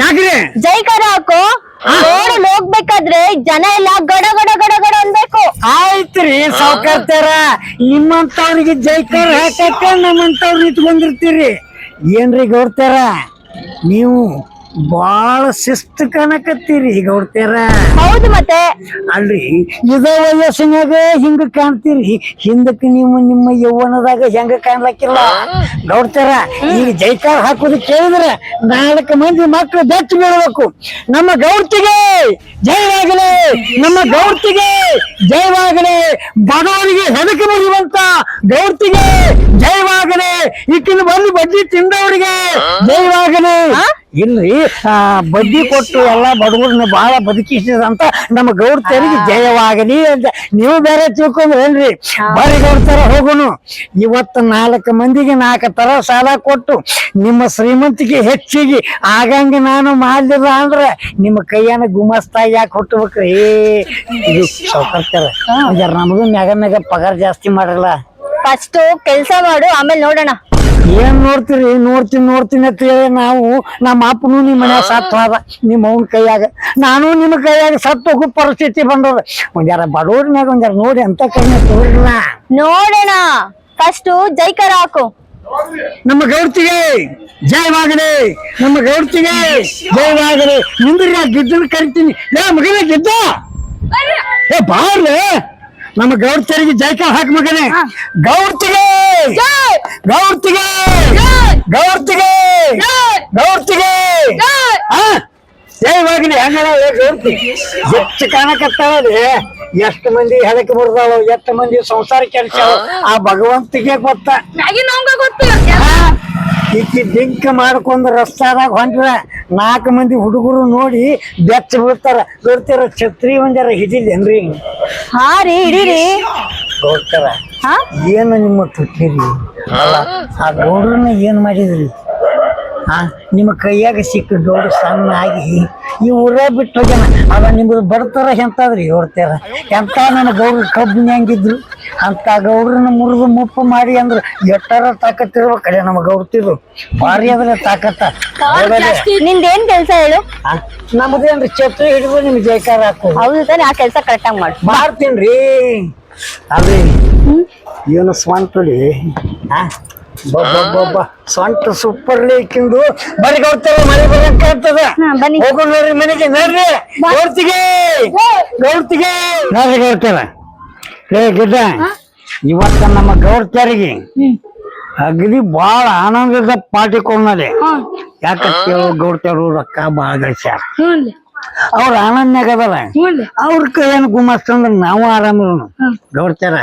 ಯಾಕ್ರಿ ಜೈಕಾರ ಹಾಕು ರೋಡ್ ಹೋಗ್ಬೇಕಾದ್ರೆ ಜನ ಎಲ್ಲ ಗಡ ಗಡ ಗಡ ಗಡ ಅನ್ಬೇಕು. ಆಯ್ತ್ರಿ ಸಾವ್ಕಾರ್ತಾರ, ನಿಮ್ಮಂತವ್ರಿಗೆ ಜೈಕಾರ ಹಾಕಕ್ಕ ನಮ್ಮಂತವ್ರು ನಿಂತ್ಕೊಂಡಿರ್ತೀರಿ. ಏನ್ರಿ ಗೌಡ್ತಾರ, ನೀವು ಬಾಳ ಶಿಸ್ತು ಕಾಣಕತ್ತೀರಿ ಗೌಡ್ತಾರ. ಹೌದು ಮತ್ತೆ ಅಲ್ರಿ ಇದ ವಯಸ್ಸಿನಾಗ ಹಿಂಗ ಕಾಣ್ತೀರಿ, ಹಿಂದಕ್ಕೆ ನೀವು ನಿಮ್ಮ ಯೌವನದಾಗ ಹೆಂಗ ಕಾಣ್ಲಕ್ಕಿಲ್ಲ ಗೌಡ್ತಾರ. ಈಗ ಜೈಕಾರ ಹಾಕೋದು ಕೇಳಿದ್ರೆ 4 ಮಂದಿ ಮಕ್ಕಳು ಬೆಚ್ಚ ಬೀಳ್ಬೇಕು. ನಮ್ಮ ಗೌಡ್ತಿಗೆ ಜಯವಾಗಲಿ, ನಮ್ಮ ಗೌಡ್ತಿಗೆ ಜಯವಾಗಲಿ, ಬಡವರಿಗೆ ಹೆದಕ್ಕೆ ಬರುವಂತ ಗೌಡ್ತಿಗೆ ಜಯವಾಗಲಿ, ಈಕಿನ ಬಂದು ಬಡ್ಡಿ ತಿಂದವರಿಗೆ ಜಯವಾಗಲಿ. ಇಲ್ರಿ ಬಡ್ಡಿ ಕೊಟ್ಟು ಎಲ್ಲಾ ಬಡವರನ್ನ ಬಹಳ ಬದುಕಿಸಿದಂತ ನಮ್ಮ ಗೌಡ್ತರಿಗೆ ಜಯವಾಗಲಿ ಅಂತ ನೀವು ಬೇರೆ ತಿಳ್ಕೊಂಡ್ರೇನ್ರಿ? ಬರೀ ಗೌಡ್ತರ ಹೋಗುನು. ಇವತ್ತು 4 ಮಂದಿಗೆ 4 ತರ ಸಾಲ ಕೊಟ್ಟು ನಿಮ್ಮ ಶ್ರೀಮಂತಿಗೆ ಹೆಚ್ಚಿಗೆ ಆಗಂಗ ನಾನು ಮಾಡ್ಲಿಲ್ಲ ಅಂದ್ರ ನಿಮ್ಮ ಕೈಯನ್ನ ಗುಮಸ್ತಾ ಯಾಕೆ ಹುಟ್ಟಬೇಕ್ರಿ? ಇದು ಸಾವ್ಕಾರ್ತಾರ, ನಮಗೂ ಮ್ಯಾಗ ಪಗಾರ ಜಾಸ್ತಿ ಮಾಡಲ್ಲ. ಫಸ್ಟ್ ಕೆಲ್ಸ ಮಾಡು, ಆಮೇಲೆ ನೋಡೋಣ. ಏನ್ ನೋಡ್ತೀರಿ? ನೋಡ್ತೀನಿ ಅಂತ ಹೇಳಿ ನಾವು ನಮ್ಮ ಅಪ್ಪನು ನಿಮ್ಮ ಮನ್ಯಾಗ ಸತ್ತು ಹೋದ, ನಿಮ್ಮ ಅವನ ಕೈಯಾಗ, ನಾನು ನಿಮ್ಮ ಕೈಯಾಗ ಸತ್ತು ಹೋಗೋ ಪರಿಸ್ಥಿತಿ ಬಂದದ. ಒಂದ್ಯಾರ ಬಡವ್ರನ್ಯಾಗ ಒಂದ್ಯಾರ ನೋಡಿ ಅಂತ ಕೈ ತೋರಿಲ್ಲ. ನೋಡೋಣ, ಫಸ್ಟ್ ಜೈಕಾರ ಹಾಕು. ನಮ್ಮ ಗೌಡ್ತಿಗೆ ಜಯವಾಗಲಿ, ನಮ್ಮ ಗೌಡ್ತಿಗೆ ಜಯವಾಗಲಿ. ನಿಂದ್ರಿ ಗಿದ್ದನ ಕರಿತೀನಿ. ಮಗನೇ ಗಿದ್ದ, ಬಾರ್ಲೆ ನಮ್ಮ ಗೌಡ್ತರಿಗೆ ಜೈಕಾರ ಹಾಕ ಮಗನೇ. ಗೌಡ್ತಿಗೆ ಗೌಡ್ತಿಗೆ ಗೌಡ್ತಿಗೆ ಗೌಡ್ತಿಗೆ ಜಯವಾಗಲಿ. ಹಂಗ ಗೌಡ್ತಿ ಎಷ್ಟು ಕಾಣಕತ್ತಾವಲ್ಲಿ, ಎಷ್ಟು ಮಂದಿ ಹೆದಕ್ಕೆ ಬರ್ದಾವ, ಎಷ್ಟು ಮಂದಿ ಸಂಸಾರ ಕೆಲಸ ಆ ಭಗವಂತಿಗೆ ಗೊತ್ತ. ಈಕಿ ಡಿಂಕ್ ಮಾಡ್ಕೊಂಡ್ ರಸ್ತಾದಾಗ ಹೊಂಟ್ರ 4 ಮಂದಿ ಹುಡುಗರು ನೋಡಿ ಬೆಚ್ಚ ಬೀಳ್ತಾರ. ಗೌಡ್ತಾರ ಛತ್ರಿ ಒಂದಾರ ಹಿಡಿಲೇನ್ರಿ? ಹಾ ರೀ, ಹಿಡೀರಿ. ಗೌಡ್ತಾರ ಏನು ನಿಮ್ಮ ತುಟ್ಟಿರಿ? ಆ ಗೌಡ್ರನ್ನ ಏನ್ ಮಾಡಿದ್ರಿ? ನಿಮ್ಮ ಕೈಯಾಗ ಸಿಕ್ಕ ಗೌಡ್ರ ಸಣ್ಣ ಆಗಿ ಈ ಊರ ಬಿಟ್ಟು ಹೋಗ್ಯಾನ. ಅದ ನಿಮ್ದು ಬಡತರ ಎಂತಾದ್ರಿ ಗೌಡ್ತಾರ? ಎಂತ ನನ್ನ ಗೌಡ್ರ ಕಬ್ಬಿನ ಹೆಂಗಿದ್ರು ಅಂತ ಗೌಡ್ರನ್ನ ಮುರಿದು ಮುಪ್ಪು ಮಾಡಿ ಅಂದ್ರ ಎಟ್ಟಾರ ತಾಕತ್ತಿರ್ಬೇಕಡೆ ನಮ್ಮ ಗೌಡ್ತಿದ್ರು. ಭಾರಿ ಅದ್ರ ತಾಕತ್ತ. ನಿಂದೇನ್ ಕೆಲ್ಸ ಹೇಳು? ನಮ್ದೇನ್ರಿ ಛತ್ರಿ ಹಿಡಿದು ನಿಮ್ ಜೈಕಾರ ಹಾಕೋದು. ಹೌದು ತಾನೆ, ಆ ಕೆಲ್ಸ ಕರೆಕ್ಟಾಗಿ ಮಾಡು. ಮಾಡ್ತೀನ್ರಿ. ಅದೇ ಏನು ಸ್ವಂತಡಿ ಸ್ವಂತ ಸೂಪರ್ ಲೇಕಿಂದು ಬರೀ ಗೌಡ್ತಾರ. ಮನೆ ಬರಕಾಗ್ತದ, ಹೋಗೋಣ ನೋಡ್ರಿ ಮನೆಗೆ. ನೋಡ್ರಿ ಗೌಡ್ತಿಗೆ ಗೌಡ್ತಿಗೆ ನೋಡ್ರಿ ಗೌಡ್ತಾರ. ಗಿಡ್ಡ ಇವತ್ತ ನಮ್ಮ ಗೌಡ್ತಾರಿಗೆ ಅಗದಿ ಬಾಳ ಆನಂದದ ಪಾರ್ಟಿ ಕೊಡ್ನದೆ. ಯಾಕಂತ ಗೌಡ್ತಾರು ರೊಕ್ಕ ಬಾಳ ಗಳಿಸ್ಯಾರ, ಅವ್ರ ಆನಂದ್ನಾಗ ಅದಲ್ಲ. ಅವ್ರ ಕೈಯನ್ನು ಗುಮಾಸ್ತಂದ್ರ ನಾವು ಆರಾಮಿರೋನು. ಗೌಡ್ತಾರ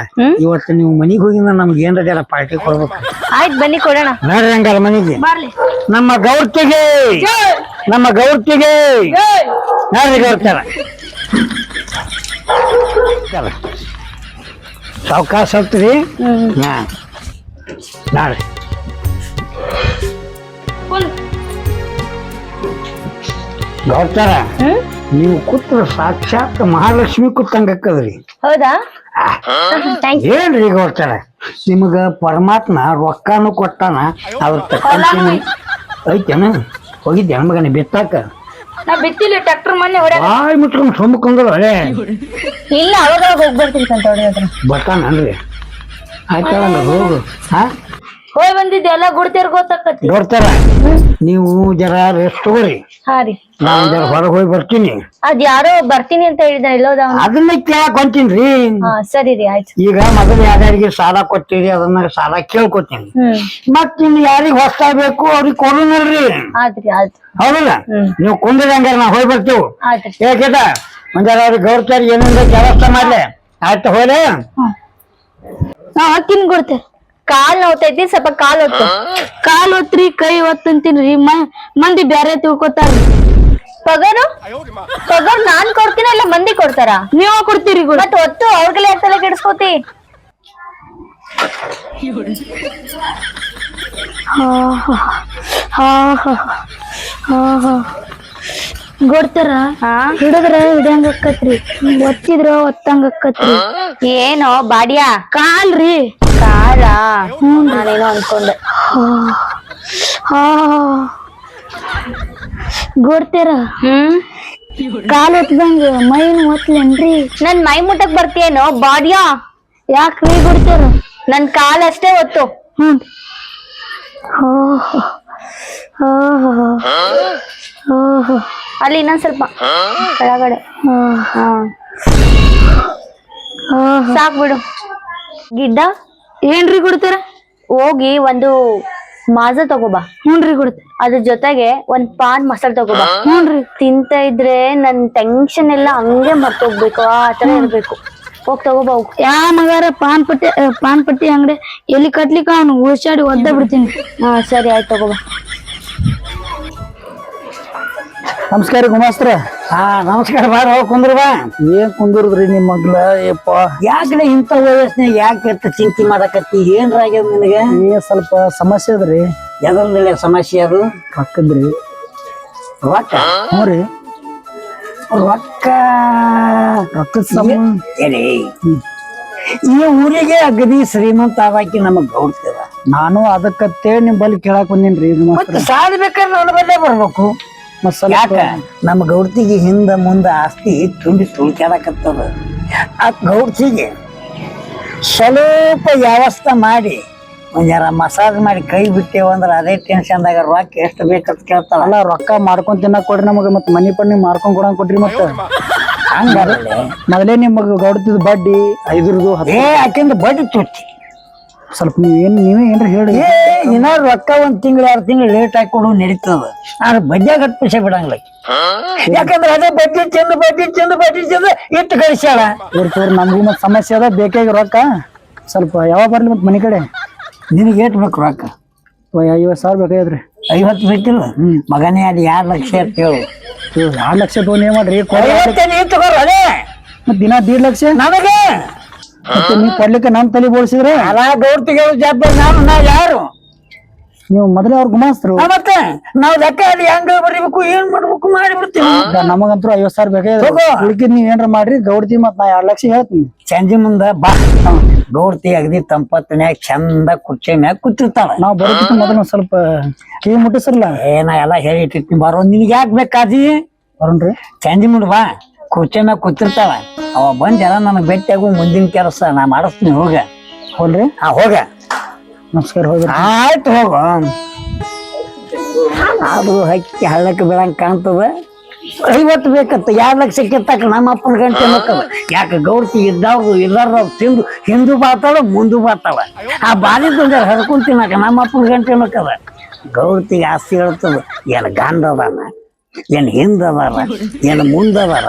ಇವತ್ತು ನೀವು ಮನಿಗ್ ಹೋಗಿಂದ ನಮ್ಗೆ ಏನ್ರ ಪಾರ್ಟಿ ಕೊಡ್ಬೇಕು. ಆಯ್ತು, ಬನ್ನಿ ಕೊಡೋಣ. ನೋಡ್ರಿ ಹಂಗಾರ ಮನಿಗೆ ನಮ್ಮ ಗೌಡ್ತಿಗೆ ನಮ್ಮ ಗೌಡ್ತಿಗೆ ನೋಡ್ರಿ ಗೌಡ್ತಾರ. ಸಾವಕಾಶ ಹೋಗ್ತೀರಿ. ನಾಳೆ ಗೌಡ್ತಾರ ನೀವು ಕೂತ್ರ ಸಾಕ್ಷಾತ್ ಮಹಾಲಕ್ಷ್ಮಿ ಕೂತಂಗಕ್ಕದ್ರಿ. ಹೌದಾ? ಏನ್ರಿ ಗೌಡ್ತಾರ, ನಿಮಗ ಪರಮಾತ್ಮ ರೊಕ್ಕಾನು ಕೊಟ್ಟಾನ, ಅದ್ರ ತಕ್ಕಂತೀನಿ ಐತೇನ? ಹೋಗಿದ್ದೆ ಮಗನ ಬಿತ್ತಾಕ? ನಾ ಬಿತ್ತಿಲ್ಲ, ಟ್ರ್ಯಾಕ್ಟರ್ ಮೊನ್ನೆ ಬಾಯ್ ಮುಚ್ಕೊಂಡ್ ಸೊಂಬಕೊಂಡ್ರ ಅದೇ ಇಲ್ಲ. ಅವಾಗ ಹೋಗಿ ಬರ್ತೀನಿ ಅಂತ ಹೊಡೆಯೋದ್ರ ಬರ್ತಾನನ್ರಿ. ಆಯ್ತಲ್ಲ ಹೋಗು. ಹೋಗಿ ಬಂದಿದ್ದೆ, ಎಲ್ಲ ಗುಡ್ತೇರ್ ಗೊತ್ತಾಕತಿ. ಗೌಡ್ತಾರ ನೀವು ಜರ ರೆಸ್ಟ್ ತಗೋರಿ. ಹಾ ರೀ, ನಾನ್ ಜರ ಹೊರಗೆ ಹೋಗಿ ಬರ್ತೀನಿ. ಅದ್ ಯಾರೋ ಬರ್ತೀನಿ ಅಂತ ಹೇಳಿದ, ಇಲ್ಲೋದ? ಅದನ್ನ ಕೇಳಕ್ ಹೊಂಟೀನ್ರಿ. ಸರಿ ರೀ, ಆಯ್ತು. ಈಗ ಮೊದಲು ಯಾರ್ಯಾರಿಗೆ ಸಾಲ ಕೊಟ್ಟಿರಿ ಅದನ್ನ ಸಾಲ ಕೇಳ್ಕೊತೀನಿ. ಮತ್ ಇನ್ ಯಾರಿಗ್ ಹೊಸ ಬೇಕು ಅವ್ರಿಗೆ ಕೊಡೋನಲ್ರಿ. ಆಯ್ತ್ರಿ, ಆಯ್ತು. ಹೌದಲ್ಲ? ನೀವು ಕುಂದ್ರಂಗಾರ ನಾ ಹೋಗಿ ಬರ್ತೀವಿ. ಯಾಕೇಟ ಒಂದಾರ ಅವ್ರಿಗೆ ಗೌಡ್ತಾರ ಏನಿಂದ ಕೆಲಸ ಮಾಡ್ಲೆ. ಆಯ್ತು ಹೋಲೆ. ನಾ ಅಕ್ಕಿನ ಕೊಡ್ತೇವೆ. ಕಾಲ್ ನೋತೈತಿ, ಸ್ವಲ್ಪ ಕಾಲ್ ಒತ್ರಿ, ಕೈ ಒತ್ತಂತೀನ್ರಿ. ಮಂದಿ ಬ್ಯಾರೆ ತಿಳ್ಕೊತಾರ. ಪಗಾರ ನಾನ್ ಕೊಡ್ತೀನ ಇಲ್ಲ ಮಂದಿ ಕೊಡ್ತಾರ? ನೀವ ಕೊಡ್ತೀರಿ. ಮತ್ ಒತ್ತು ಅವ್ರಿಗೆಲ್ಲ ಎತ್ತಲ್ಲ ಕೆಡಿಸ್ಕೋತಿ. ಕೊಡ್ತಾರ ಹಿಡಿದ್ರ ಹಿಡಿಯಂಗ ಅಕ್ಕತ್ರಿ, ಒತ್ತಿದ್ರ ಒತ್ತಂಗ ಅಕ್ಕತ್ರಿ. ಏನೋ ಬಾಡ್ಯಾ? ಕಾಲ್ರಿ. ಕಾಲ? ನಾನೇನೋ ಅನ್ಕೊಂಡೆ. ಗೋಡ್ತೇರ ಕಾಲ್ ಹೊತ್ದಂಗ ಮೈನ್ ಒತ್ಲೇನ್ರಿ? ನನ್ ಮೈ ಮುಟ್ಟಕ್ ಬರ್ತೀಯೇನೋ ಬಾಡಿಯಾ? ಯಾಕ್ರಿ ಗೋಡ್ತೇರ? ನನ್ ಕಾಲ್ ಅಷ್ಟೇ ಒತ್ತು. ಹ್ಮ್. ಅಲ್ಲಿ ಇನ್ನೊಂದ್ ಸ್ವಲ್ಪ ಕೆಳಗಡೆ. ಸಾಕ್ ಬಿಡು. ಗಿಡ್ಡ ಏನ್ರಿ ಕೊಡ್ತಾರ? ಹೋಗಿ ಒಂದು ಮಾಜಾ ತಗೋಬಾ. ಹ್ಞೂನ್ರಿ ಕೊಡ್ತೆ. ಅದ್ರ ಜೊತೆಗೆ ಒಂದ್ ಪಾನ್ ಮಸಾಲ ತಗೋಬಾ. ಹ್ಞೂನ್ರಿ. ತಿಂತ ಇದ್ರೆ ನನ್ ಟೆನ್ಷನ್ ಎಲ್ಲ ಹಂಗೆ ಮರ್ತೋಗ್ಬೇಕು, ಆ ತರ ಇರ್ಬೇಕು. ಹೋಗ್ ತಗೋಬಾ. ಯಾ ಮಗಾರ ಪಾನ್ ಪಟ್ಟಿ ಅಂಗಡಿ ಎಲ್ಲಿ ಕಟ್ಲಿಕ್ಕ ಅವನು ಉಳ್ಸಾಡಿ ಒದ್ದ ಬಿಡ್ತೀನಿ. ಸರಿ ಆಯ್ತು ತಗೋಬಾ. ನಮಸ್ಕಾರ ಗುಮಾಸ್ತ್ರ. ನಮಸ್ಕಾರ. ಬಾರ ಕುಂದ್ರ ಬಾ. ಏನ್ ಕುಂದ್ರದ್ರಿ ನಿಮ್ ಮಗ್ಲ? ಯಪ್ಪ ಯಾಕಡೆ ಇಂಥ ವಯಸ್ಸಿನಾಗ ಯಾಕೆ ಚಿಂತೆ ಮಾಡಕತ್ತಿ? ಏನ್ರ ಆಗ್ಯದ ನಿನಗೆ? ಸ್ವಲ್ಪ ಸಮಸ್ಯೆ ಅದ್ರಿ. ಎದ್ರಲ್ಲ ಸಮಸ್ಯೆ ಅದು? ರೊಕ್ಕದ್ರಿ. ರೊಕ್ಕ? ಹ್ಞೂ ರೀ. ರೊಕ್ಕ ರೊಕ್ಕದ ಎಲೆ ಈ ಊರಿಗೆ ಅಗದಿ ಶ್ರೀಮಂತ ಆದಾಕಿ ನಮಗ್ ಗೌಡ್ತದ. ನಾನು ಅದಕ್ಕತ್ತೇ ನಿಮ್ ಬಲ್ಲಿ ಕೇಳಾಕ್ ಬಂದೇನ್ರಿ ಮತ್ತೆ ಸಾಲ ಬೇಕಾದ್ರೆ ನನ್ನ ಬಲ್ಲೇ ಬರ್ಬೇಕು. ಯಾಕ ನಮ್ಮ ಗೌಡ್ತಿಗೆ ಹಿಂದ ಮುಂದ ಆಸ್ತಿ ತುಂಬಿ ತುಳ್ಕ್ಯಾಡಕತ್ತದ. ಆ ಗೌಡ್ತಿಗೆ ಸ್ವಲ್ಪ ವ್ಯವಸ್ಥೆ ಮಾಡಿ ಒಂದಾರ ಮಸಾಜ್ ಮಾಡಿ ಕೈ ಬಿಟ್ಟೇವಂದ್ರ ಅದೇ ಟೆನ್ಷನ್ದಾಗ ರೊಕ್ಕ ಎಷ್ಟು ಬೇಕಂತ ಕೇಳ್ತಾಳ. ಅಲ್ಲ ರೊಕ್ಕ ಮಾಡ್ಕೊಂಡ್ ತಿನ್ನಕ್ ಕೊಡ್ರಿ ನಮಗ, ಮತ್ ಮನಿ ಪಣ್ಣಿ ಮಾಡ್ಕೊಂಡ್ ಕೊಡಂಗ್ ಕೊಡ್ರಿ. ಮತ್ತ ಹಂಗಾರಲ್ಲ ಮೊದಲೇ ನಿಮಗ ಗೌಡ್ತಿದ್ ಬಡ್ಡಿ 5 ಆಕಿಂದ ಬಡ್ಡಿ ತುಟ್ಟಿ. ಸ್ವಲ್ಪ ನೀವೇ ಏನ್ರಿ ಹೇಳಿ. ಇನ್ನ ರೊಕ್ಕ 1 ತಿಂಗಳು 2 ತಿಂಗಳು ಲೇಟ್ ಆಗಿ ಕೊಡು ನಡೀತದ. ಆದ್ರೆ ಬಡ್ಡಿಯಾಗ ಪೈಸೆ ಬಿಡಂಗಿಲ್ಲ. ಯಾಕಂದ್ರೆ ಅದೇ ಬಡ್ಡಿ ಚೆಂದ ಇಟ್ಟು ಕಳಿಸ್ಯಾಳ. ತೋರ್ ನಮಗೂ ಮತ್ ಸಮಸ್ಯೆ ಅದ, ಬೇಕಾಗಿ ರೊಕ್ಕ ಸ್ವಲ್ಪ ಯಾವಾಗ ಬರ್ಲಿ ಮತ್ ಮನಿ ಕಡೆ. ನಿನಗೆ ಏಟ್ ಬೇಕು ರೊಕ್ಕ? 50,000 ಬೇಕಾದ್ರಿ. 50 ಬೇಕಿಲ್ಲ? ಮಗನೇ ಅದು 2 ಲಕ್ಷ ಅಂತ ಹೇಳು. 2 ಲಕ್ಷ ತಗೊಂಡ್ ಏನ್ ಮಾಡ್ರಿ? ತಗೋರ ಅದೇ ಮತ್ ದಿನ 1.5 ಲಕ್ಷ ನಮಗೆ ಮತ್ತೆ ನೀವ್ ಕೊಡ್ಲಿಕ್ಕೆ ನಮ್ ತಲೆ ಬೋಳ್ಸಿದ್ರೆ ಅಲ್ಲ ಗೌಡ್ತಿಗೆ ಜವಾಬ್ದಾರಿ ನಾವು ಯಾರು? ನೀವು ಮೊದಲೇ ಅವ್ರ ಗುಮಾಸ್ತರು. ಮತ್ತೆ ನಾವ್ ಲೆಕ್ಕ ಅಲ್ಲಿ ಹೆಂಗ ಬರೀಬೇಕು ಏನ್ ಮಾಡ್ಬೇಕು ಮಾಡಿ ಬಿಡ್ತೀವಿ. ನಮಗಂತೂ 50,000 ಬೇಕಾದ್ರೆ ಉಳ್ಕಿದ್ ನೀವ್ ಏನ್ರ ಮಾಡ್ರಿ. ಗೌಡ್ತಿ ಮತ್ ನಾ 2 ಲಕ್ಷ ಹೇಳ್ತೀನಿ. ಸಂಜೆ ಮುಂದ ಬಾ. ಗೌಡ್ತಿ ಅಗದಿ ತಂಪತ್ನ್ಯಾಗ ಚಂದ ಕುರ್ಚಿ ಮ್ಯಾಗ ಕೂತಿರ್ತಾಳ. ನಾವ್ ಬರೋದಕ್ಕೆ ಮೊದಲು ಸ್ವಲ್ಪ ಕಿವಿ ಮುಟ್ಟಿಸ್ರಲ್ಲ. ನಾ ಎಲ್ಲಾ ಹೇಳಿ ಇಟ್ಟಿರ್ತೀನಿ. ಬರೋ ನಿನ್ಗೆ ಯಾಕೆ ಬೇಕಾದಿ? ಬರೋಣ್ರಿ. ಸಂಜೆ ಮುಂದ ಬಾ, ಕುರ್ಚಿ ಮ್ಯಾಗ ಕೂತಿರ್ತಾಳ. ಅವ ಬಂದ್ ಎಲ್ಲ ನನಗ್ ಭೇಟಿಯಾಗು. ಮುಂದಿನ ಕೆಲಸ ನಾ ಮಾಡಿಸ್ತೀನಿ. ಹೋಗ ಹೋಲ್ರಿ. ಹೋಗ. ನಮಸ್ಕಾರ. ಹೋಗ್ರಿ. ಆಯ್ತು ಹೋಗ. ಅದು ಹಕ್ಕಿ ಹಳ್ಳಕ್ಕೆ ಬೀಳಂಗ್ ಕಾಣ್ತದ. 50 ಬೇಕತ್ತ. 2 ಲಕ್ಷಕ್ಕೆ ತಕ್ಕ ನಮ್ಮ ಅಪ್ಪನ ಗಂಟೆ ನೋಕದ. ಯಾಕೆ ಗೌಡ್ತಿ ಇದ್ದಾರ ತಿಂದು ಹಿಂದೂ ಬಾತಾಳ ಮುಂದೂ ಬಾತಾಳ. ಆ ಬಾಲಿದ ಹರ್ಕೊಂಡ್ ತಿನ್ನಕ ನಮ್ಮ ಅಪ್ಪನ ಗಂಟೆ ನೋಕದ. ಗೌಡ್ತಿಗೆ ಆಸ್ತಿ ಹೇಳ್ತದ. ಏನ್ ಗಂಡ ಅದಾನ, ಏನ್ ಹಿಂದ ಅದಾರ, ಏನ್ ಮುಂದ ಅದಾರ,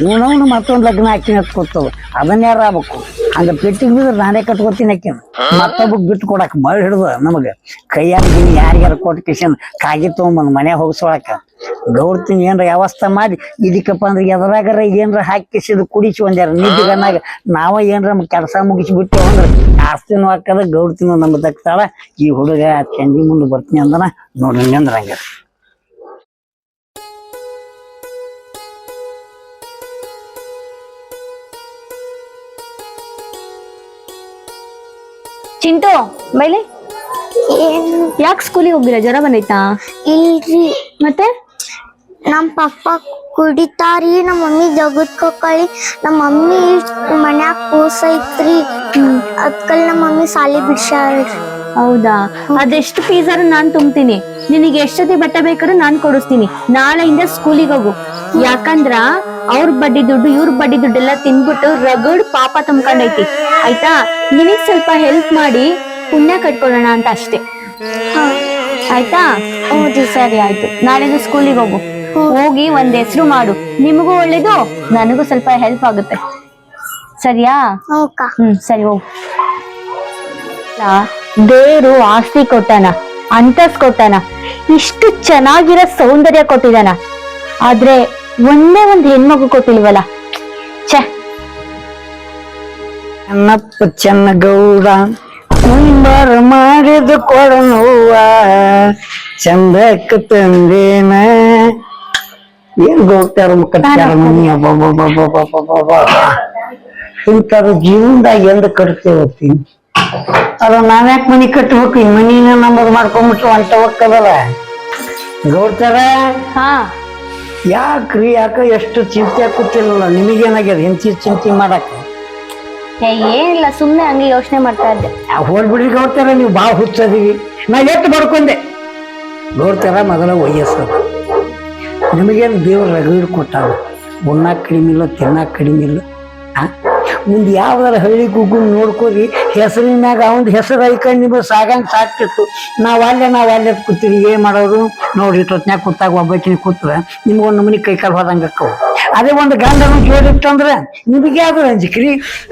ಇವನವನು ಮತ್ತೊಂದ್ ಲಗ್ನ ಹಾಕಿ ಹತ್ಕೊತದ. ಅದನ್ನ ಯಾರ ಆಗ್ಬೇಕು? ಹಂಗ ಪೆಟ್ಟಿಗೆ ಬಿದ್ರೆ ನಾನೇ ಕಟ್ಕೊತೀನಿ. ಹಾಕಿನ ಮತ್ತೊಬ್ಬಗ್ ಬಿಟ್ಟು ಕೊಡಾಕ ಮಳ್ ಹಿಡ್ದ ನಮಗ ಕೈಯಾರ ಯಾರಿಗಾರ ಕೊಟ್ಟು ಕಿಶನ್ ಕಾಗಿ ತಗೊಂಬಂದ್ ಮನೆ ಹೋಗ್ಸೊಳಕ. ಗೌಡ್ತೀನಿ ಏನ್ರ ವ್ಯವಸ್ಥೆ ಮಾಡಿ ಇದಕ್ಕಪ್ಪ ಅಂದ್ರೆ ಎದ್ರಾಗಾರ ಏನ್ರ ಹಾಕಿಸಿದ್ ಕುಡಿಸಿ ಒಂದ್ಯಾರ ನಿದ್ದಿಗನ್ನಾಗ ನಾವ ಏನ್ರ ಕೆಲಸ ಮುಗಿಸಿ ಬಿಟ್ಟೇವ ಅಂದ್ರ ಆಸ್ತಿನೂ ಹಾಕದ, ಗೌಡ್ತಿನೂ ನಮ್ಗೆ ದಕ್ತಾಳ. ಈ ಹುಡುಗ ಚಂದಿ ಮುಂದೆ ಬರ್ತೀನಿ ಅಂದನ ನೋಡ್ರಿ ಅಂದ್ರ ಹಂಗ. ಚಿಂಟು ಬೈಲೆ, ಯಾಕೆ ಸ್ಕೂಲಿಗೆ ಹೋಗಿಲ್ಲ? ಜ್ವರ ಬಂದೈತಾ? ಇಲ್ರಿ. ಮತ್ತೆ ನಮ್ಮ ಪಪ್ಪ ಕುಡಿತಾರಿ, ನಮ್ಮ ಮಮ್ಮಿ ಜಗತ್ ಹೋಕಳಿ. ನಮ್ಮ ಮಮ್ಮಿ ಮನ್ಯಾಗ ಕೂಸೈತ್ರಿ. ಅದ್ಕಲ್ ನಮ್ಮ ಮಮ್ಮಿ ಸಾಲಿ ಬಿಡ್ಸ್ಯಾಳ್ರಿ. ಹೌದಾ? ಅದೆಷ್ಟು ಫೀಸ್ ನಾನ್ ತುಂಬ್ತೀನಿ. ನಿನಗೆ ಎಷ್ಟೊತ್ತಿ ಬಟ್ಟೆ ಬೇಕಾದ್ರೂ ನಾನ್ ಕೊಡಿಸ್ತೀನಿ. ನಾಳೆಯಿಂದ ಸ್ಕೂಲಿಗೆ ಹೋಗು. ಯಾಕಂದ್ರ ಅವ್ರ ಬಡ್ಡಿ ದುಡ್ಡು ಇವ್ರ ಬಡ್ಡಿ ದುಡ್ಡೆಲ್ಲ ತಿನ್ಬಿಟ್ಟು ರಗಡ್ ಪಾಪ ತುಂಬ್ಕೊಂಡೈತಿ. ಆಯ್ತಾ? ನಿನಗ್ ಸ್ವಲ್ಪ ಹೆಲ್ಪ್ ಮಾಡಿ ಪುಣ್ಯ ಕಟ್ಕೊಳ್ಳೋಣ ಅಂತ ಅಷ್ಟೇ. ಆಯ್ತಾ? ಹೌದು. ಸರಿ ಆಯ್ತು. ನಾಳೆಯಿಂದ ಸ್ಕೂಲಿಗೆ ಹೋಗು. ಹೋಗಿ ಒಂದ್ ಹೆಸರು ಮಾಡು. ನಿಮಗೂ ಒಳ್ಳೇದು, ನನಗೂ ಸ್ವಲ್ಪ ಹೆಲ್ಪ್ ಆಗುತ್ತೆ. ಸರಿಯಾ? ಸರಿ ಹೋಗು. ದೇವ್ರು ಆಸ್ತಿ ಕೊಟ್ಟಾನ, ಅಂತಸ್ ಕೊಟ್ಟಾನ, ಇಷ್ಟು ಚೆನ್ನಾಗಿರೋ ಸೌಂದರ್ಯ ಕೊಟ್ಟಿದಾನ. ಆದ್ರೆ ಒಂದೇ ಒಂದ್ ಹೆಣ್ಮಗು ಕೊಟ್ಟಿಲ್ವಲ್ಲ. ಛೆ. ನಪ್ಪ ಚೆನ್ನಗೌಡ ಕುಂಬಾರ ಮಾಡಿದ ಕೊಡನವ್ವ ಚಂದಕ್ಕ ತಂದೇನ. ಏನ್ ಗೌಡ್ತಾರ ಕಟ್ಟಾರ ಮನಿ. ಇಂತಾರ ಜೀವನದಾಗ ಎಂದ ಕಟ್ತೇವತ್ತಿ. ಅದ ನಾವ್ಯಾಕೆ ಮನಿ ಕಟ್ಬೇಕು? ಈ ಮನಿನ ನಮ್ಮದು ಮಾಡ್ಕೊಂಡ್ಬಿಟ್ರು ಅಂತ ಹೋಗ್ತದಲ್ಲ. ಗೌಡ್ತಾರ ಹಾ ಯಾಕ ಎಷ್ಟು ಚಿಂತೆ ಕೂತಿರಲ್ಲ ನಿಮಗೇನಾಗ್ಯದ ಇಂತಿ ಚಿಂತೆ ಮಾಡಕ್ಕೆ ಏನಿಲ್ಲ ಸುಮ್ನೆ ಹಂಗೆ ಯೋಚನೆ ಮಾಡ್ತಾ ಇದ್ದೆ. ಹೋಗ್ಬಿಡ್ರಿ ಗೌಡ್ತಾರ ನೀವು ಭಾಳ ಹುಚ್ಚದೀವಿ ನಾ ಎಷ್ಟು ಬಡ್ಕೊಂಡೆ ಗೌಡ್ತಾರ ಮೊದಲ ವಯಸ್ಸು ನಿಮಗೇನು ದೇವ್ರ ರಗಡ್ ಕೊಟ್ಟಾವ ಉಣ್ಣಾಕ್ ಕಡಿಮೆ ಇಲ್ಲ ತಿನ್ನಾಕ್ ಕಡಿಮೆ ಇಲ್ಲ ಮುಂದೆ ಯಾವ್ದಾರ ಹಳ್ಳಿ ಗುಗ್ಗು ನೋಡ್ಕೋರಿ ಹೆಸರಿನ ಮ್ಯಾಗ ಅವನ್ ಹೆಸರು ಐಕಂಡು ನಿಮಗೆ ಸಾಗಂಗ್ ಸಾಕ್ತಿತ್ತು ನಾವ್ ಅಲ್ಲೇ ಕೂತೀರಿ ಏನ್ ಮಾಡೋರು ನೋಡ್ರಿ ಹೊತ್ನ್ಯಾಗ ಕೂತಾಗ ಒಬ್ಬಾಕಿನ ಕೂತ್ರ ನಿಮ್ಗೊಂದು ನಮನಿ ಕೈ ಕಾಲು ಹೋದಂಗ ಅಕ್ಕವು ಅದೇ ಒಂದು ಗಂಡನ ಕೇಳಿತ್ತಂದ್ರ ನಿಮಗೆ ಯಾವ್ದು ಅಂಜಿಕ್ರಿ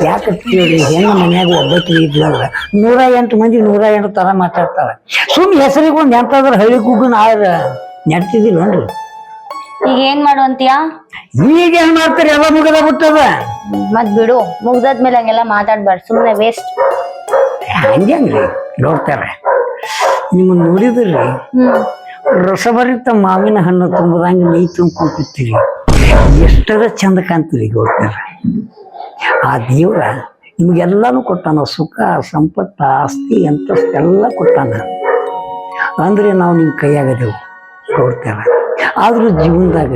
ಯಾಕೆ ಕೇಳಿ ಹೆಣ್ಣು ಮನ್ಯಾಗ ಒಬ್ಬಾಕಿನ ಇದ್ಲಂದ್ರ 108 ಮಂದಿ 108 ತರ ಮಾತಾಡ್ತಾರ ಸುಮ್ಮನೆ ಹೆಸರಿಗೆ ಒಂದು ಎಂತಾದ್ರ ಹಳ್ಳಿ ಗುಗ್ಗನ ನೆಡ್ತಿದಿಲ್ಲನ್ರಿ. ಈಗ ಏನ್ ಮಾಡುವಂತೀಯ? ಈಗ ಏನ್ ಮಾಡ್ತಾರೆ ಎಲ್ಲ ಮುಗದ ಬಿಟ್ಟದ ಮತ್ ಬಿಡು ಮುಗ್ದಾದ್ಮೇಲೆ ಹಂಗೆಲ್ಲ ಮಾತಾಡ್ಬಾರ್ದು ಸುಮ್ನೆ ವೇಸ್ಟ್. ಹಂಗ್ರಿ ನೋಡ್ತಾರ ನಿಮ್ಮನ್ನ ನೋಡಿದ್ರಿ ರಸಭರಿತ ಮಾವಿನ ಹಣ್ಣು ತುಂಬದಂಗ ಮೈ ತುಂಬ್ಕೊಂಡ್ಬಿಡ್ತೀರಿ ಎಷ್ಟರ ಚಂದ ಕಾಣ್ತೀರಿ ನೋಡ್ತಾರ. ಆ ದೇವ್ರ ನಿಮ್ಗೆಲ್ಲಾನು ಕೊಟ್ಟಾನ ಸುಖ ಸಂಪತ್ತ ಆಸ್ತಿ ಅಂತಷ್ಟೆಲ್ಲ ಕೊಟ್ಟಾನ ಅಂದ್ರೆ ನಾವು ನಿಮ್ ಕೈಯಾಗದೆವು ನೋಡ್ತಾರ. ಆದ್ರೂ ಜೀವನದಾಗ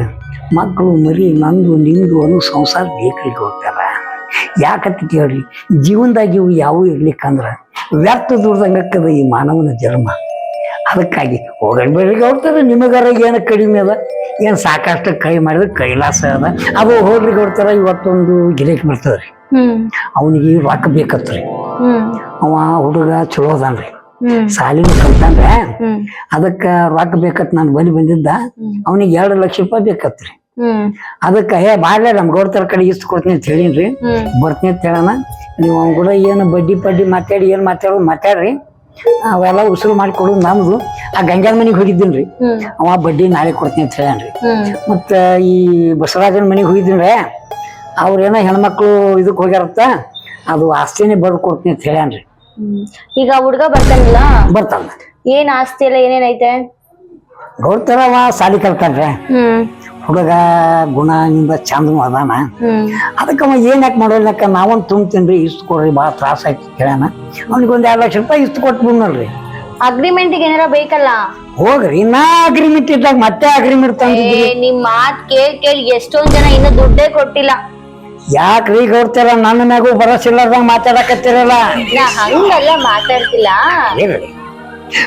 ಮಕ್ಕಳು ಮರಿ ನಂದು ನಿಂದು ಅನ್ನೋ ಸಂಸಾರ ಬೇಕ್ರಿ ಹೋಗ್ತಾರ. ಯಾಕಂತ ಕೇಳ್ರಿ ಜೀವನದಾಗ ಇವು ಯಾವೂ ಇರ್ಲಿಕ್ಕಂದ್ರ ವ್ಯರ್ಥ ದುಡ್ದಂಗಕ್ಕದ ಈ ಮಾನವನ ಜನ್ಮ. ಅದಕ್ಕಾಗಿ ಹೋಗಬೇಡ್ರಿ ಹೋಗ್ತಾರೆ ನಿಮಗಾರ ಏನು ಕಡಿಮೆ ಅದ ಏನು ಸಾಕಷ್ಟು ಕೈ ಮಾಡಿದ್ರೆ ಕೈಲಾಸ ಅದ ಅದು ಹೋಗ್ರಿ ಹೋಗ್ತಾರ. ಇವತ್ತೊಂದು ಗಿರೇಕ್ ಬರ್ತದ್ರಿ ಅವನಿಗೆ ರೊಕ್ಕ ಬೇಕತ್ರಿ ಅವ ಹುಡುಗ ಚಲೋ ಅದಾನ್ರಿ ಸಾಲಿನ ಕಲ್ತಾನ್ರ ಅದಕ್ಕ ರೊಕ್ಕ ಬೇಕತ್ ನಾನು ಬಲಿ ಬಂದಿದ್ದ ಅವನಿಗೆ 2 ಲಕ್ಷ ರೂಪಾಯಿ ಬೇಕತ್ರಿ. ಅದಕ್ಕ ಬಾಳ್ಯ ನಮ್ ಗೌಡ್ತರ ಕಡೆ ಇಷ್ಟು ಕೊಡ್ತೀನಿ ಅಂತ ಹೇಳಿನ್ರಿ ಬರ್ತೀನಿ ಅಂತ ಹೇಳೋಣ. ನೀವು ಅವ್ನ ಕೂಡ ಏನು ಬಡ್ಡಿ ಪಡ್ಡಿ ಮಾತಾಡಿ ಏನ್ ಮಾತಾಡ್ರಿ ಅವೆಲ್ಲ ಉಸುರು ಮಾಡಿ ಕೊಡೋದು ನಮ್ದು. ಆ ಗಂಗ್ಯಾನ ಮನೆಗೆ ಹೋಗಿದ್ದೀನ್ರಿ ಅವ ಬಡ್ಡಿ ನಾಳೆ ಕೊಡ್ತೀನಿ ಅಂತ ಹೇಳನ್ರಿ. ಮತ್ತ ಈ ಬಸವರಾಜನ ಮನೆಗೆ ಹೋಗಿದ್ದೀನ್ರಿ ಅವ್ರೇನೋ ಹೆಣ್ಮಕ್ಳು ಇದಕ್ ಹೋಗ್ಯಾರತ್ತ ಅದು ಆಸ್ತಿನೇ ಬರ್ದು ಕೊಡ್ತೀನಿ ಅಂತ ಹೇಳ್ಯಾನ್ರಿ. ಈಗ ಹುಡ್ಗ ಬರ್ತಾನಿಲ್ಲ ಬರ್ತಾನ ಏನ್ ಆಸ್ತಿ ಎಲ್ಲ ಏನೇನೈತೆ ನೋಡ್ತಾರ ಅವ ಸಾಲಿ ಕಲ್ತಾನ್ರಿ ಹುಡುಗ ಗುಣದಿಂದ ಚಂದನು ಅದಾನ. ಅದಕ್ಕೆ ಅವ ಏನ್ ಯಾಕೆ ಮಾಡೋಲ್ಲಕ್ಕ ನಾವೊಂದು ತುಂಬ್ತೀನ್ರಿ ಇಷ್ಟು ಕೊಡ್ರಿ ಭಾಳ ತ್ರಾಸ ಆಯ್ತು ಕೇಳ್ಯಾನ. ಅವ್ನಿಗೆ ಒಂದ್ 2 ಲಕ್ಷ ರೂಪಾಯಿ ಇಷ್ಟು ಕೊಟ್ಟು ಬಂದ್ರಿ. ಅಗ್ರಿಮೆಂಟ್ ಏನಾರ ಬೇಕಲ್ಲ ಹೋಗ್ರಿ ನಾ ಅಗ್ರಿಮೆಂಟ್ ಇದ್ದಾಗ ಮತ್ತೆ ಅಗ್ರಿಮೆಂಟ್ ತಂದಿದ್ರಿ. ನಿಮ್ ಮಾತ್ ಕೇಳಿ ಎಷ್ಟೊಂದ್ ಜನ ಇನ್ನು ದುಡ್ಡೇ ಕೊಟ್ಟಿಲ್ಲ. ಯಾಕ್ರಿ ಗೌಡ್ತಾರ ನನ್ನ ಮ್ಯಾಗೂ ಬರಸಿಲ್ಲಾರ್ದಂಗ ಮಾತಾಡಕತ್ತಿರಲ್ಲ. ನಾ ಹಂಗಲ್ಲ ಮಾತಾಡ್ತಿಲ್ಲ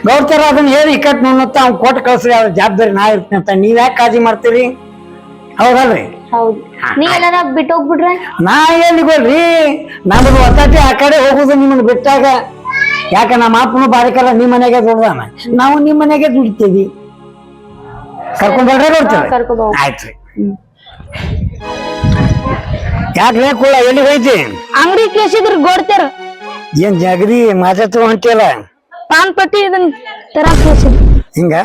ಗೌಡ್ತಾರ ಅದನ್ನ ಹೇಳಿ ಇಕ್ಕಟ್ ನೋಡತ್ತ ಅವ್ನ್ ಕೊಟ್ಟು ಕಳ್ಸ್ರಿ ಅವ್ರ ಜವಾಬ್ದಾರಿ ನಾ ಇರ್ತೀನಿ ಅಂತ ನೀವ್ ಯಾಕೆ ಕಾಳಜಿ ಮಾಡ್ತೀರಿ ಹೌದಲ್ರಿ? ಹೌದು ನೀ ಎಲ್ಲಾರ ಬಿಟ್ಟೋಗ್ಬಿಟ್ರೆ ನಾ ಎಲ್ಲಿಗೋಲ್ರಿ ನಮ್ದು ಒತ್ತಾಟಿ ಆ ಕಡೆ ಹೋಗುದು ನಿಮ್ಮನ್ನ ಬಿಟ್ಟಾಗ. ಯಾಕ ನಮ್ಮ ಅಪ್ಪನು ಬಾರಿಕಲ್ಲ ನಿಮ್ ಮನೆಗೆ ದುಡ್ದಾನ ನಾವು ನಿಮ್ ಮನೆಗೆ ದುಡಿತೀವಿ. ಕರ್ಕೊಂಡ್ಬರ್ರಿ ಗೌಡ್ತಾರ ಆಯ್ತ್ರಿ. ಯಾಕ್ರಿ ಕುಳ್ಳ ಎಲ್ಲಿ ಹೋಯ್ತಿ? ಅಂಗಡಿ ಕೇಸಿದ್ರು ಗೋಡ್ತಾರ ಏನ್ ಜಗದಿ ಮಾತಾಡ್ತು ಹೊಂಟಿಯಲ್ಲ ಪಾನ್ ಪಟ್ಟಿ ಇದನ್ ತರ ಕೇಸಿದ್ ಹಿಂಗ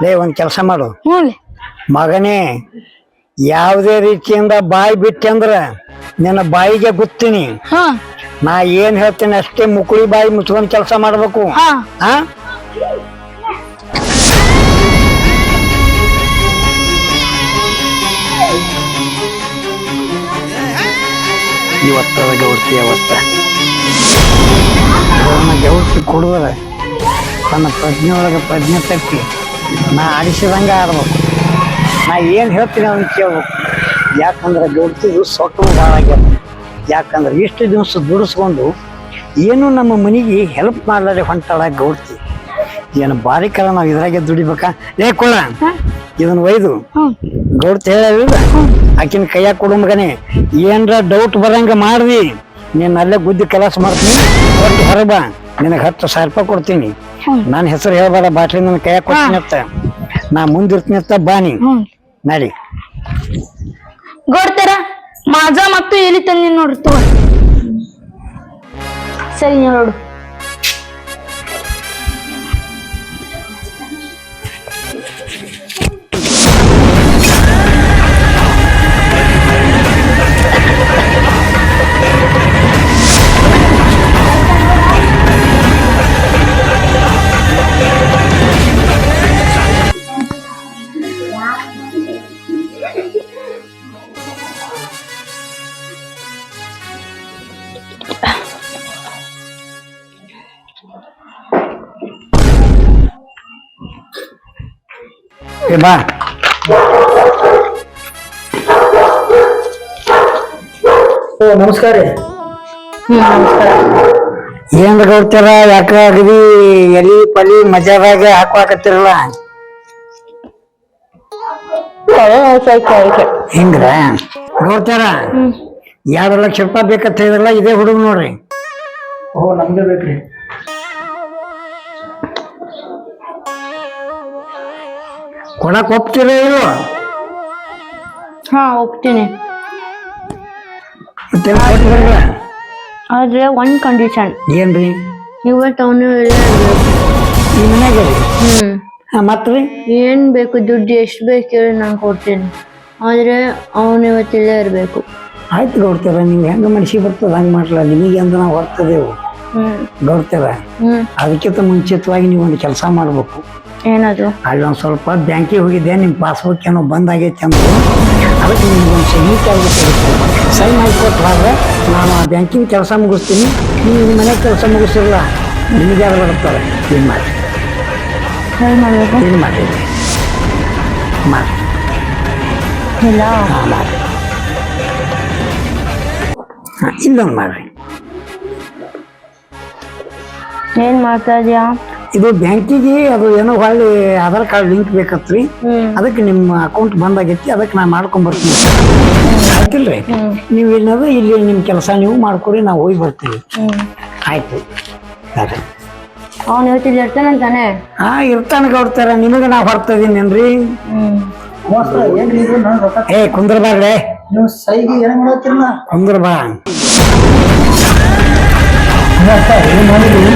ಲೇ ಒಂದ್ ಕೆಲಸ ಮಾಡು ಹ್ಞೂ ಮಗನೇ ಯಾವುದೇ ರೀತಿಯಿಂದ ಬಾಯಿ ಬಿಟ್ಟಂದ್ರ ನಿನ್ನ ಬಾಯಿಗೆ ಗುತ್ತೀನಿ. ನಾ ಏನ್ ಹೇಳ್ತೀನಿ ಅಷ್ಟೇ ಮುಕುಳಿ ಬಾಯಿ ಮುಚ್ಕೊಂಡ್ ಕೆಲಸ ಮಾಡ್ಬೇಕು. ಹಾ ಇವತ್ತದ ಗೌಡ್ತಿ ಅವತ್ತ ಗೌಡ್ತಿ ಕೊಡುವಲ್ಲ ತನ್ನ ಪ್ರಜ್ಞೆಯೊಳಗೆ ಪ್ರಜ್ಞೆ ತಪ್ಪಿ ನಾ ಆಡಿಸಿದಂಗ ಆಡ್ಬೇಕು. ನಾ ಏನ್ ಹೇಳ್ತೀನಿ ಅವನ್ ಕೇಳ್ಬೇಕು. ಯಾಕಂದ್ರೆ ಗೌಡ್ತಿದು ಸೊಟ್ಟು ಭಾಳ ಆಗ್ಯದ. ಯಾಕಂದ್ರೆ ಇಷ್ಟು ದಿವಸ ದುಡಿಸ್ಕೊಂಡು ಏನು ನಮ್ಮ ಮನೆಗೆ ಹೆಲ್ಪ್ ಮಾಡ್ಲಾರೆ ಹೊಂಟಾಳ ಗೌಡ್ತಿ. ಏನು ಬಾರಿಕಲ್ಲ ನಾವು ಇದ್ರಾಗೆ ದುಡಿಬೇಕಾ? ಏ ಕುಳ್ಳ ಇದನ್ನ ಒಯ್ದು ಗೌಡ್ತಿ ಹೇಳಿಲ್ಲ ಆಕಿನ ಕೈಯಾಗ ಕೊಡು ಮಗನೇ. ಏನ್ರ ಡೌಟ್ ಬರಂಗ ಮಾಡ್ದಿ ನೀನ್ ಅಲ್ಲೇ ಗುದ್ದಿ ಕೆಲಸ ಮಾಡ್ತೀನಿ. ಒಟ್ಟು ಹೊರಬ ನಿನಗೆ 10,000 ರೂಪಾಯಿ ಕೊಡ್ತೀನಿ. ನನ್ನ ಹೆಸರು ಹೇಳ್ಬೇಡ ಬಾಟ್ಲಿ ನನ್ನ ಕೈಯಾಗ ಕೊಡ್ತೀನಿ ಅಂತ ನಾ ಮುಂದಿರ್ತೀನಿ ಅಂತ ಬಾನಿ ನಡಿ. ಗೋಡ್ತಾರ ಮಾಜಾ ಮತ್ತು ಎಲ್ಲಿ ತಂದಿ ನೋಡ್ರಿ ತಗೋ. ಸರಿ ನೋಡು ಬಾ ಓ ನಮಸ್ಕಾರ ರೀ. ಏನ್ ಗೌಡ್ತಾರ ಯಾಕ ಅಗದಿ ಎಲಿ ಪಲಿ ಮಜಾದಾಗ ಹಾಕುವಾಕತ್ತಿರಲ್ಲ ಹಿಂಗ್ರ ಗೌಡ್ತಾರ 2 ಲಕ್ಷ ರೂಪಾಯಿ ಬೇಕಂತ ಹೇಳಿದ್ರಲ್ಲ ಇದೇ ಹುಡುಗ ನೋಡ್ರಿ. ಓ ನಮ್ಗೆ ಬೇಕ್ರಿ. ಕೊಡಕ್ ಒಪ್ತೀರ ಇವು ಹಾ ಹೋಗ್ತೀನಿ, ಮತ್ತೆ ಕೊಟ್ಟು ಬರ್ಲ. ಆದ್ರೆ ಒಂದ್ ಕಂಡೀಷನ್, ಏನ್ರಿ ಇವತ್ತು ಅವನು ಎಲ್ಲ ಈ ಮನ್ಯಾಗ ಮತ್ರಿ ಏನ್ ಬೇಕು ದುಡ್ಡು ಎಷ್ಟು ಬೇಕು ಹೇಳಿ ನಾನು ಕೊಡ್ತೀನಿ, ಆದ್ರೆ ಅವನು ಇವತ್ತಿಲ್ಲೇ ಇರ್ಬೇಕು. ಆಯ್ತು ಗೌಡ್ತಾರ, ನೀವು ಹೆಂಗ ಮನ್ಸಿಗೆ ಬರ್ತದ ಹಂಗ ಮಾಡ್ಲ. ನಿಮಗೆ ಅಂದ ನಾವು ಹೊರ್ತದೇವು ಗೌಡ್ತಾರ. ಅದಕ್ಕಿಂತ ಮುಂಚಿತವಾಗಿ ನೀವು ಒಂದು ಕೆಲಸ ಮಾಡ್ಬೇಕು. ಏನದು? ಅಲ್ಲಿ ಒಂದ್ ಸ್ವಲ್ಪ ಬ್ಯಾಂಕಿಗೆ ಹೋಗಿದ್ದೆ, ನಿಮ್ ಪಾಸ್ಬುಕ್ ಏನೋ ಬಂದ್ ಆಗೈತೆ ಅಂತ. ಅದಕ್ಕೆ ನಿಮ್ಗೊಂದು ಸಹಿ ಸೈನ್ ಮಾಡಿಕೊಟ್ರಾದ್ರೆ ನಾನು ಆ ಬ್ಯಾಂಕಿನ ಕೆಲಸ ಮುಗಿಸ್ತೀನಿ, ನೀವು ಮನೆ ಕೆಲಸ ಮುಗಿಸಿರಲ್ಲ ನಿಮಗೆ ಯಾರು ಬರುತ್ತಾರೆ. ಏನು ಮಾಡಿ ಏನು ಮಾಡಿ ಮಾಡಿ ಇಲ್ಲ ಹಾಂ ಮಾಡಿ ಹಾಂ ಇಲ್ಲೊಂದು ಮಾಡ್ರಿ. ಏನ್ ಮಾಡ್ತಾ ಇದೀಯಾ? ಇದು ಬ್ಯಾಂಕಿಗೆ ಅದು ಏನೋ ಹೊಳ್ಳಿ ಆಧಾರ್ ಕಾರ್ಡ್ ಲಿಂಕ್ ಬೇಕತ್ರಿ, ಅದಕ್ಕೆ ನಿಮ್ಮ ಅಕೌಂಟ್ ಬಂದಾಗೈತಿ, ಅದಕ್ಕೆ ನಾ ಮಾಡ್ಕೊಂಡ್ ಬರ್ತೀನಿ. ಆಯ್ತಿಲ್ರಿ, ನೀವು ಏನದು ಇಲ್ಲಿ ನಿಮ್ ಕೆಲಸ ನೀವು ಮಾಡ್ಕೊಡಿ, ನಾವು ಹೋಗಿ ಬರ್ತೀವಿ. ಆಯ್ತು ಸರಿ. ಅವನು ಇವತ್ತಿಲ್ಲಿ ಇರ್ತಾನಂತಾನೆ? ಹಾ ಇರ್ತಾನ ಗೌಡ್ತಾರ, ನಿಮಗೆ ನಾ ಹೊರ್ತದೀನೇನ್ರಿ. ಏ ಕುಂದ್ರ ಬಾರ್ಲೆ, ನೀವು ಸೈಗೆ ಏನ್ ಮಾಡತ್ತಿರಲ್ಲ. ಕುಂದ್ರ ಬಾ. ಏನ್ ಮಾಡಿದ್ರಿ?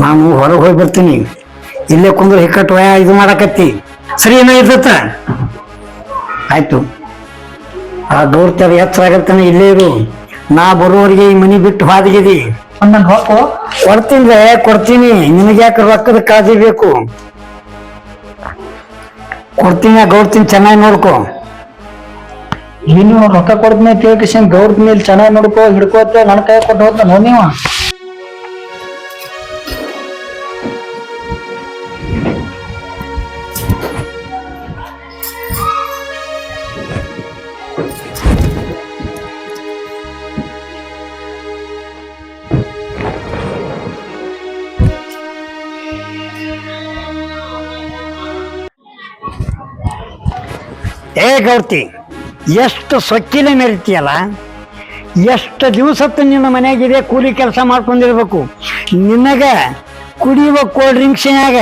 ನಾನು ಹೊರಗೆ ಹೋಗಿ ಬರ್ತೀನಿ, ಇಲ್ಲೇ ಕುಂದ್ರ ಹಿಕ್ಕಟ್ಟು ಇದು ಮಾಡಕತ್ತಿ ಸರಿ ಏನೋ ಇರ್ತತ್ತ. ಆಯ್ತು, ಆ ಗೌಡ್ತಾರ ಎತ್ತರ ಆಗತ್ತಾನೆ, ಇಲ್ಲೇ ಇರು. ನಾ ಬರುವವರೆಗೆ ಈ ಮನಿ ಬಿಟ್ಟು ಹಾದಿಗಿದಿ. ಕೊಡ್ತೀನಿ ಕೊಡ್ತೀನಿ, ನಿನಗೆ ಯಾಕೆ ರೊಕ್ಕದ ಕಾಳಜಿ ಬೇಕು? ಕೊಡ್ತೀನಿ, ಗೌಡ್ತೀನಿ, ಚೆನ್ನಾಗಿ ನೋಡ್ಕೊ. ಇನ್ನು ರೊಕ್ಕ ಕೊಡ್ತೀನಿ ತಿಳ್ಕಿಸಿನ್ ಗೌರ್ದ ಮೇಲೆ ಚೆನ್ನಾಗಿ ನೋಡ್ಕೋ ಹಿಡ್ಕೋತ ನನ್ನ ಕೈ ಕೊಟ್ಟು ಹೋದ ನೋ ನೀವು. ಏ ಗೌಡ್ತಿ, ಎಷ್ಟು ಸೊಕ್ಕಿಲೆ ಮೆರಿತೀಯಲ್ಲ, ಎಷ್ಟು ದಿವಸತ್ತು ನಿನ್ನ ಮನೆಯಾಗಿದೆ ಕೂಲಿ ಕೆಲಸ ಮಾಡ್ಕೊಂಡಿರ್ಬೇಕು. ನಿನಗ ಕುಡಿಯುವ ಕೋಲ್ಡ್ ಡ್ರಿಂಕ್ಸ್ನಾಗ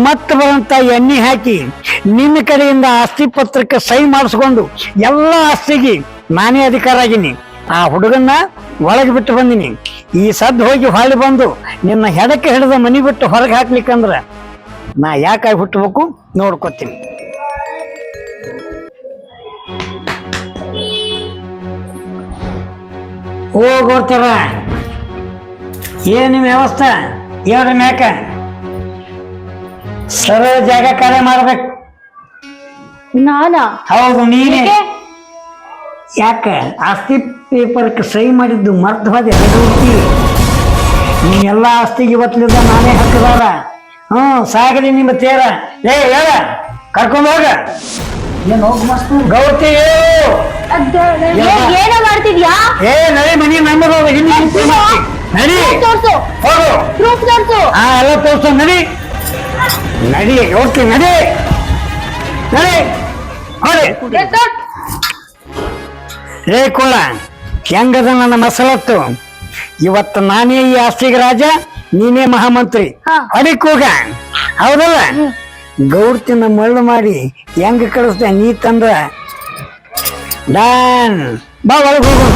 ಮತ್ತೆ ಬರೋಂಥ ಎಣ್ಣೆ ಹಾಕಿ ನಿನ್ನ ಕಡೆಯಿಂದ ಆಸ್ತಿ ಪತ್ರಕ್ಕೆ ಸಹಿ ಮಾಡಿಸ್ಕೊಂಡು ಎಲ್ಲ ಆಸ್ತಿಗೆ ನಾನೇ ಅಧಿಕಾರ ಆಗೀನಿ. ಆ ಹುಡುಗನ್ನ ಒಳಗೆ ಬಿಟ್ಟು ಬಂದಿನಿ. ಈ ಸದ್ದು ಹೋಗಿ ಹೊಳ್ಳಿ ಬಂದು ನಿನ್ನ ಹೆಡಕ್ಕೆ ಹಿಡಿದ ಮನೆ ಬಿಟ್ಟು ಹೊರಗೆ ಹಾಕ್ಲಿಕ್ಕಂದ್ರೆ ನಾ ಯಾಕಾಗಿ ಹುಟ್ಟಬೇಕು ನೋಡ್ಕೊತೀನಿ. ಹೋಗ್ತಾರ ಏನ್ ವ್ಯವಸ್ಥೆ ಹೇಳ್ರಿ ಮ್ಯಾಕ. ಸರಳ ಜಾಗ ಕಾರ್ಯ ಮಾಡ್ಬೇಕು. ನಾನಾ? ಹೌದು ನೀನೇ. ಯಾಕ ಆಸ್ತಿ ಪೇಪರ್ಗೆ ಸಹಿ ಮಾಡಿದ್ದು ಮರ್ತು ಹೋದೆ? ನೀನೆಲ್ಲ ಆಸ್ತಿಗೆ ಇವತ್ತಲಿದ್ದ ನಾನೇ ಹಕ್ಕದಾರ. ಸಾಗಲಿ ನಿಮ್ಮ ತೇರ. ಏ ಹೇಳ ಕರ್ಕೊಂಡು ಹೋಗ. ಏನ್ ಹೋಗ್ ಮಸ್ತ್ ಗೌತಿ ಏನೋ ಮಾಡ್ತಿದ್ಯಾ? ಏ ನಡಿ ಮನಿ ನಮ್ಮದು ನಡಿ ತೋರ್ಸು, ಹೋಗು. ಪ್ರೂಫ್ ತೋರ್ಸು. ಎಲ್ಲ ತೋರ್ಸು. ನಡಿ ನಡಿ ಹೋಗ್ತೀನಿ. ನಡಿ ನಡಿ ಹೊಡಿ. ರೇ ಕೋಳ, ಹೆಂಗದ ನನ್ನ ಮಸಲತ್ತು? ಇವತ್ತು ನಾನೇ ಈ ಆಸ್ತಿಗೆ ರಾಜ, ನೀನೇ ಮಹಾಮಂತ್ರಿ. ಹೊಡಿಕೋಗ ಹೌದಲ್ಲ? ಗೌಡ್ತಿನ ಮಳ್ಳು ಮಾಡಿ ಹೆಂಗ ಕಳಿಸ್ದೆ ನೀ ತಂದ್ರ ಡಾನ್. ಬಾ ಒಳಗೆ ಹೋಗು.